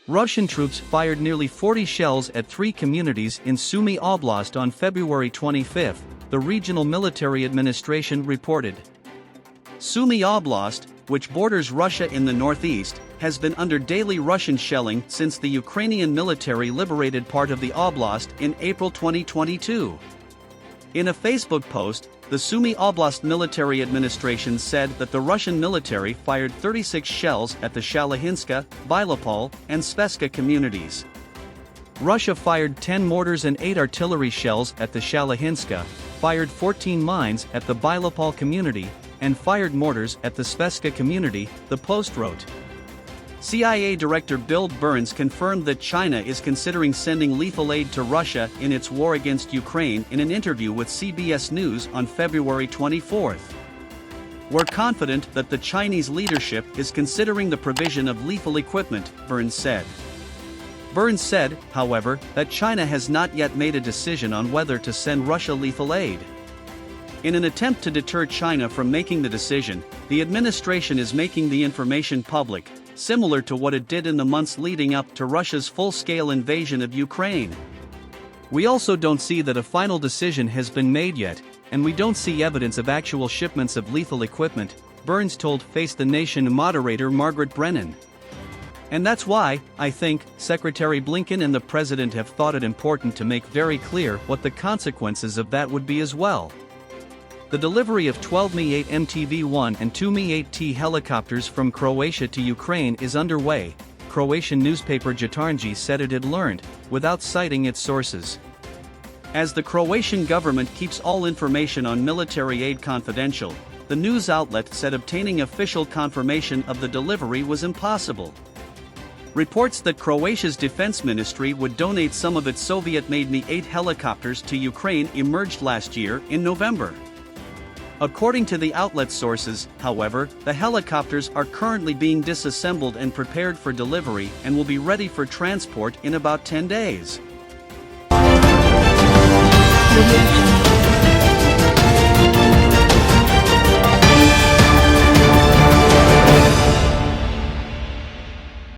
Russian troops fired nearly 40 shells at 3 communities in Sumy Oblast on February 25, the regional military administration reported. Sumy Oblast, which borders Russia in the northeast, has been under daily Russian shelling since the Ukrainian military liberated part of the oblast in April 2022. In a Facebook post, the Sumy Oblast military administration said that the Russian military fired 36 shells at the Shalyhynska, Bilopol, and Sveska communities. Russia fired 10 mortars and 8 artillery shells at the Shalyhynska, fired 14 mines at the Bilopol community, and fired mortars at the Sveska community, the Post wrote. CIA Director Bill Burns confirmed that China is considering sending lethal aid to Russia in its war against Ukraine in an interview with CBS News on February 24. "We're confident that the Chinese leadership is considering the provision of lethal equipment," Burns said. Burns said, however, that China has not yet made a decision on whether to send Russia lethal aid. In an attempt to deter China from making the decision, the administration is making the information public, similar to what it did in the months leading up to Russia's full-scale invasion of Ukraine. "We also don't see that a final decision has been made yet, and we don't see evidence of actual shipments of lethal equipment," Burns told Face the Nation moderator Margaret Brennan. "And that's why, I think, Secretary Blinken and the President have thought it important to make very clear what the consequences of that would be as well." The delivery of 12 Mi-8 MTV-1 and 2 Mi-8T helicopters from Croatia to Ukraine is underway, Croatian newspaper Jutarnji said it had learned, without citing its sources. As the Croatian government keeps all information on military aid confidential, the news outlet said obtaining official confirmation of the delivery was impossible. Reports that Croatia's defense ministry would donate some of its Soviet-made Mi-8 helicopters to Ukraine emerged last year in November. According to the outlet's sources, however, the helicopters are currently being disassembled and prepared for delivery and will be ready for transport in about 10 days.